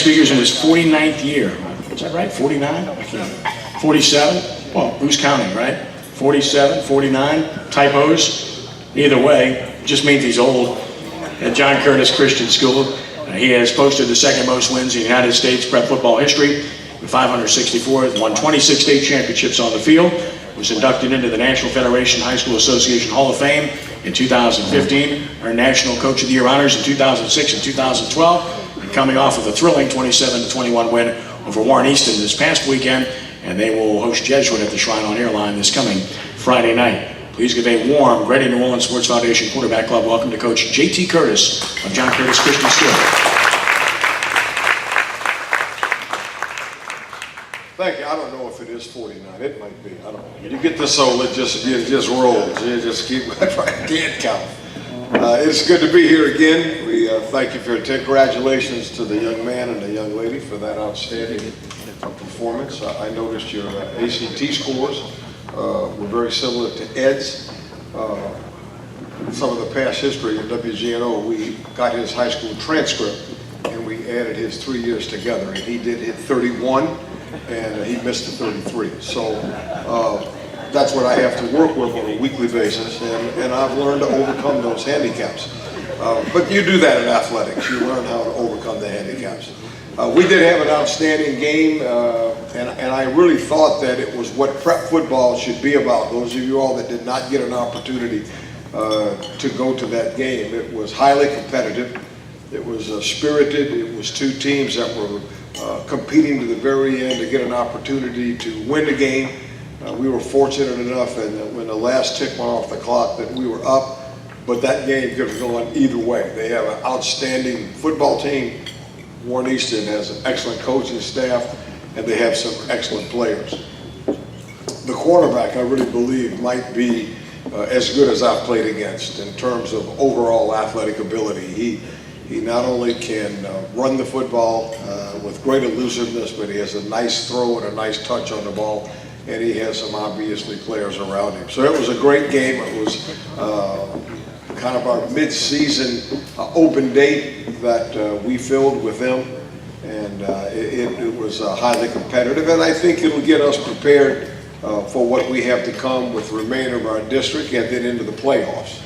Speaker's in his 49th year. Is that right? 49? I can't. 47? Well, who's counting, right? 47, 49, typos. Either way, just means he's old. At John Curtis Christian School, he has posted the second most wins in United States prep football history, with 564, won 26 state championships on the field, was inducted into the National Federation High School Association Hall of Fame in 2015, earned National Coach of the Year honors in 2006 and 2012, and coming off of a thrilling 27-21 win over Warren Easton this past weekend, and they will host Jesuit at the Shrine on Airline this coming Friday night. Please give a warm Greater New Orleans Sports Foundation Quarterback Club welcome to Coach J.T. Curtis of John Curtis Christian School. Thank you. I don't know if it is 49. It might be. I don't know. You get this old, it just rolls. You just keep. I can't count. It's good to be here again. We thank you for your congratulations to the young man and the young lady for that outstanding performance. I noticed your ACT scores were very similar to Ed's. Some of the past history in WGNO, we got his high school transcript and we added his 3 years together, and he did hit 31 and he missed the 33. So that's what I have to work with on a weekly basis, and I've learned to overcome those handicaps. But you do that in athletics. You learn how to overcome the handicaps. We did have an outstanding game, and I really thought that it was what prep football should be about. Those of you all that did not get an opportunity to go to that game, it was highly competitive. It was spirited. It was two teams that were competing to the very end to get an opportunity to win the game. We were fortunate enough, and when the last tick went off the clock, that we were up, but that game could have gone either way. They have an outstanding football team. Warren Easton has an excellent coaching staff, and they have some excellent players. The quarterback, I really believe, might be as good as I've played against in terms of overall athletic ability. He not only can run the football with great elusiveness, but he has a nice throw and a nice touch on the ball, and he has some obviously players around him. So it was a great game. It was kind of our mid-season open date that we filled with them, and it was highly competitive, and I think it'll get us prepared for what we have to come with the remainder of our district and then into the playoffs.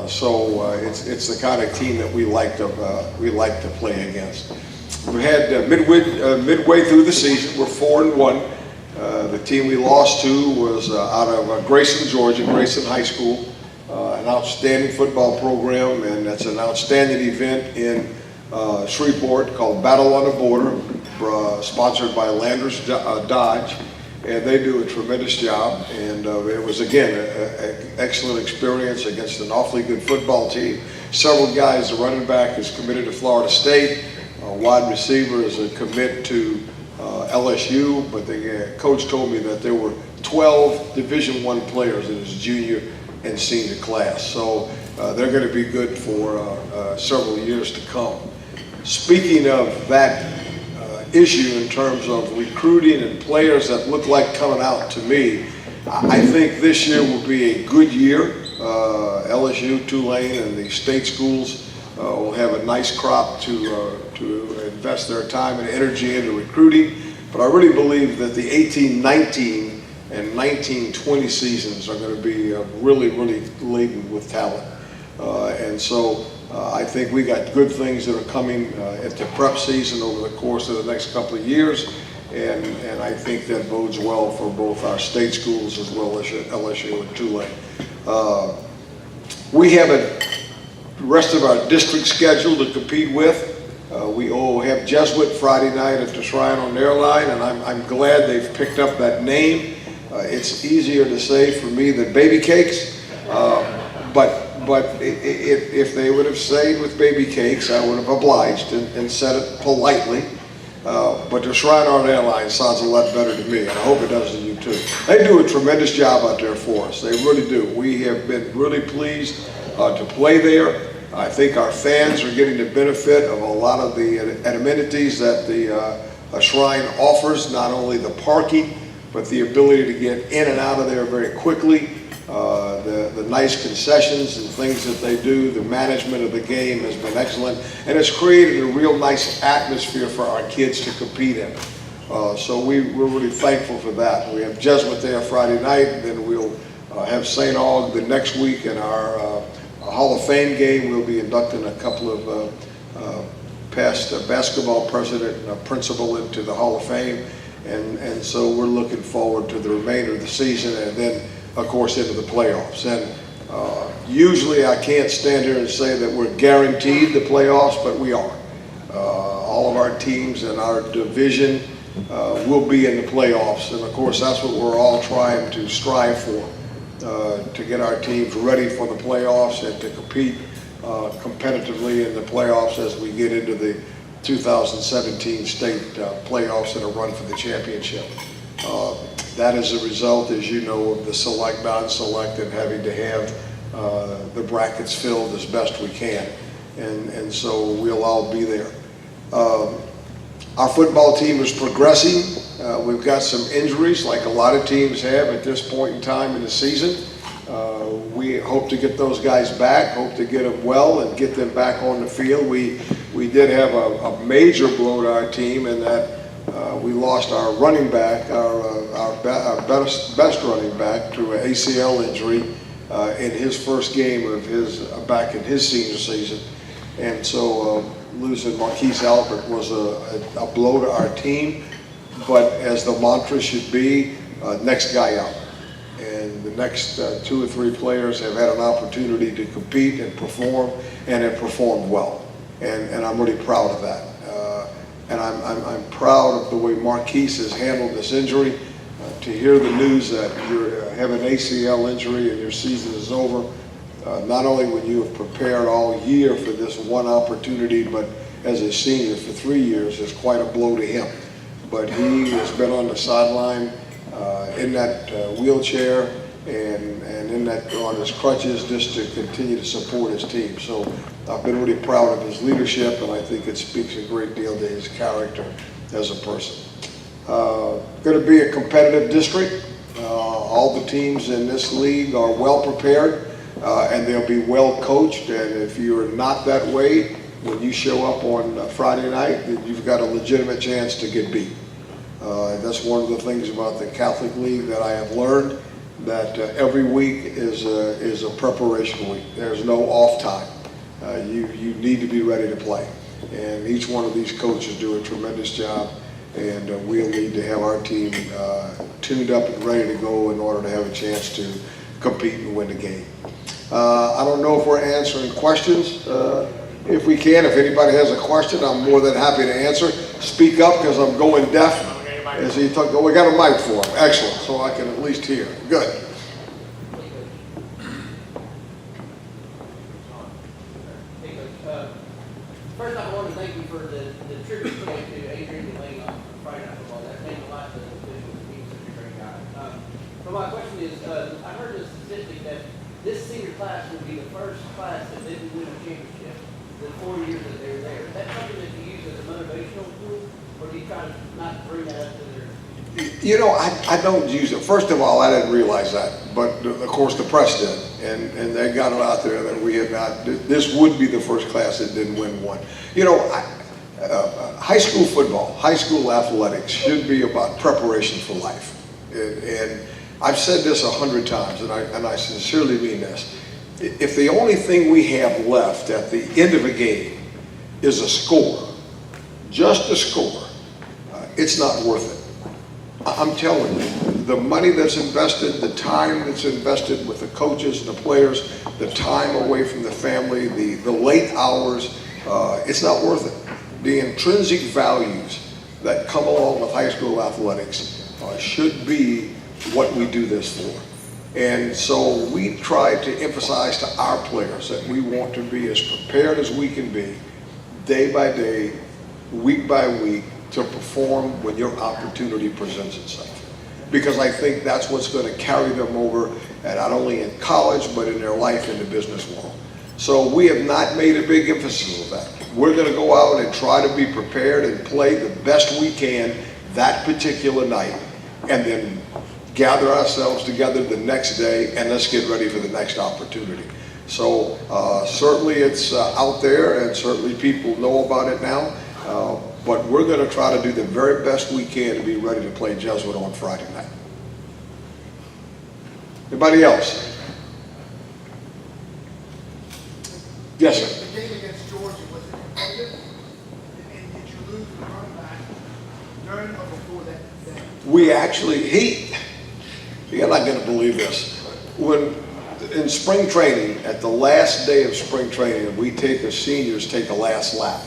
So it's the kind of team that we like to play against. We had midway through the season, we're 4-1. The team we lost to was out of Grayson, Georgia, Grayson High School. An outstanding football program, and that's an outstanding event in Shreveport called Battle on the Border, sponsored by Landers Dodge, and they do a tremendous job. And it was, again, an excellent experience against an awfully good football team. Several guys, the running back is committed to Florida State, wide receiver is a commit to LSU, but the coach told me that there were 12 Division I players in his junior and senior class. So they're going to be good for several years to come. Speaking of that issue in terms of recruiting and players that look like coming out, to me, I think this year will be a good year. LSU, Tulane, and the state schools will have a nice crop to invest their time and energy into recruiting. But I really believe that the 18-19 and 19-20 seasons are going to be really laden with talent. And so I think we got good things that are coming at the prep season over the course of the next couple of years. And I think that bodes well for both our state schools as well as LSU and Tulane. We have the rest of our district schedule to compete with. We have Jesuit Friday night at the Shrine on Airline, and I'm glad they've picked up that name. It's easier to say for me than baby cakes, but if they would have stayed with baby cakes, I would have obliged and said it politely. But the Shrine on Airline sounds a lot better to me, and I hope it does to you too. They do a tremendous job out there for us. They really do. We have been really pleased to play there. I think our fans are getting the benefit of a lot of the amenities that the Shrine offers, not only the parking, but the ability to get in and out of there very quickly. The nice concessions and things that they do, the management of the game has been excellent, and it's created a real nice atmosphere for our kids to compete in. So we're really thankful for that. We have Jesuit there Friday night, and then we'll have St. Aug the next week in our Hall of Fame game. We'll be inducting a couple of past basketball president and principal into the Hall of Fame, and so we're looking forward to the remainder of the season, and then of course into the playoffs. And usually I can't stand here and say that we're guaranteed the playoffs, but we are. All of our teams in our division will be in the playoffs, and of course that's what we're all trying to strive for, to get our teams ready for the playoffs and to compete competitively in the playoffs as we get into the 2017 state playoffs and a run for the championship. That is a result, as you know, of the select, non-select, and having to have the brackets filled as best we can. And so we'll all be there. Our football team is progressing. We've got some injuries like a lot of teams have at this point in time in the season. We hope to get those guys back, hope to get them well and get them back on the field. We did have a major blow to our team in that we lost our running back, our best running back, to an ACL injury in his first game of his back in his senior season, and so losing Marquise Albert was a blow to our team. But as the mantra should be, next guy out. And the next 2 or 3 players have had an opportunity to compete and perform, and have performed well. And I'm really proud of that. And I'm proud of the way Marquise has handled this injury. To hear the news that you have an ACL injury and your season is over, not only when you have prepared all year for this one opportunity, but as a senior for 3 years, is quite a blow to him. But he has been on the sideline in that wheelchair and in that on his crutches just to continue to support his team. So I've been really proud of his leadership, and I think it speaks a great deal to his character as a person. Going to be a competitive district. All the teams in this league are well prepared, and they'll be well coached. And if you're not that way, when you show up on Friday night, you've got a legitimate chance to get beat. That's one of the things about the Catholic League that I have learned, that every week is a preparation week. There's no off time. You need to be ready to play. And each one of these coaches do a tremendous job, and we'll need to have our team tuned up and ready to go in order to have a chance to compete and win the game. I don't know if we're answering questions. If we can, if anybody has a question, I'm more than happy to answer. Speak up, because I'm going deaf. As he talk, oh, we got a mic for him. Excellent, so I can at least hear. Good. First off, I want to thank you for the tribute you put to Adrian Delaney on Friday Night Football. That means a lot to the officials. He's such a great guy. But my question is, I heard a statistic that this senior class will be the first class that didn't win a championship the 4 years that they were there. Is that something that you use as a motivational tool, or do you try to not bring that up to their... You know, I don't use it. First of all, I didn't realize that, but of course the press did, and they got it out there that we had not. This would be the first class that didn't win one. You know, high school football, high school athletics should be about preparation for life, and I've said this 100 times, and I sincerely mean this. If the only thing we have left at the end of a game is a score, just a score, it's not worth it. I'm telling you, the money that's invested, the time that's invested with the coaches and the players, the time away from the family, the late hours, it's not worth it. The intrinsic values that come along with high school athletics should be what we do this for. And so we try to emphasize to our players that we want to be as prepared as we can be, day by day, week by week, to perform when your opportunity presents itself. Because I think that's what's going to carry them over, and not only in college, but in their life in the business world. So we have not made a big emphasis of that. We're going to go out and try to be prepared and play the best we can that particular night, and then gather ourselves together the next day, and let's get ready for the next opportunity. So certainly it's out there, and certainly people know about it now, but we're going to try to do the very best we can to be ready to play Jesuit on Friday night. Anybody else? Yes, sir. The game against Georgia, was it competitive? And did you lose the run back during or before that? We actually, you're not going to believe this. When in spring training, at the last day of spring training, we take the seniors take a last lap.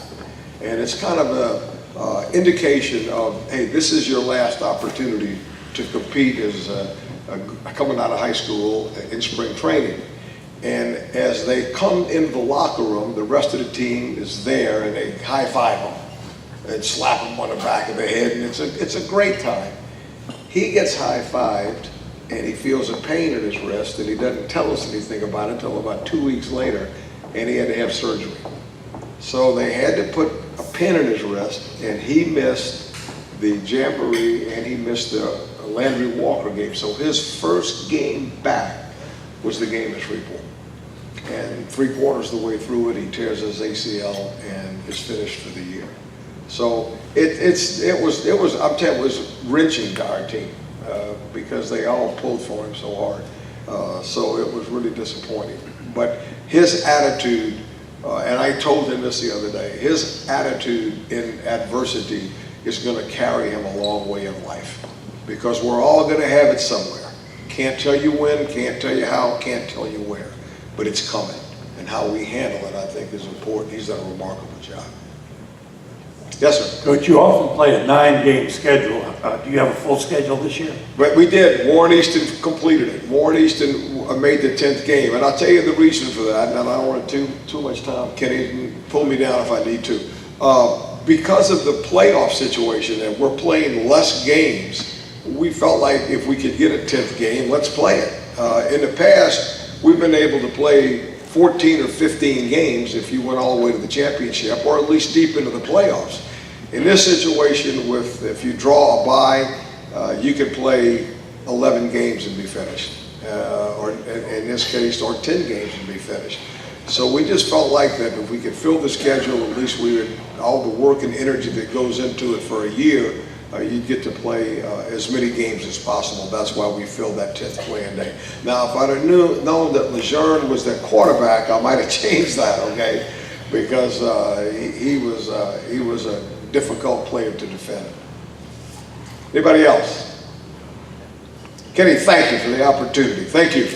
And it's kind of a indication of, hey, this is your last opportunity to compete as coming out of high school in spring training. And as they come in the locker room, the rest of the team is there, and they high-five them and slap them on the back of the head, and it's a great time. He gets high-fived, and he feels a pain in his wrist, and he doesn't tell us anything about it until about 2 weeks later, and he had to have surgery. So they had to put a pin in his wrist, and he missed the Jamboree, and he missed the Landry Walker game. So his first game back was the game at Shreveport. And 3/4 the way through it, he tears his ACL and is finished for the year. So it was wrenching to our team because they all pulled for him so hard. So it was really disappointing. But his attitude, and I told him this the other day, his attitude in adversity is going to carry him a long way in life, because we're all going to have it somewhere. Can't tell you when, can't tell you how, can't tell you where, but it's coming. And how we handle it, I think, is important. He's done a remarkable job. Yes, sir. Coach, you often play a 9-game schedule. Do you have a full schedule this year? But we did. Warren Easton completed it. Warren Easton made the 10th game. And I'll tell you the reason for that, and I don't want too much time. Kenny, pull me down if I need to. Because of the playoff situation, and we're playing less games, we felt like if we could get a 10th game, let's play it. In the past, we've been able to play 14 or 15 games if you went all the way to the championship, or at least deep into the playoffs. In this situation, if you draw a bye, you can play 11 games and be finished, or in this case, or 10 games and be finished. So we just felt like that if we could fill the schedule, at least we would, all the work and energy that goes into it for a year, you'd get to play as many games as possible. That's why we filled that 10th playing day. Now, if I'd have known that Lejeune was the quarterback, I might have changed that, okay? Because he was a difficult player to defend. Anybody else? Kenny, thank you for the opportunity. Thank you.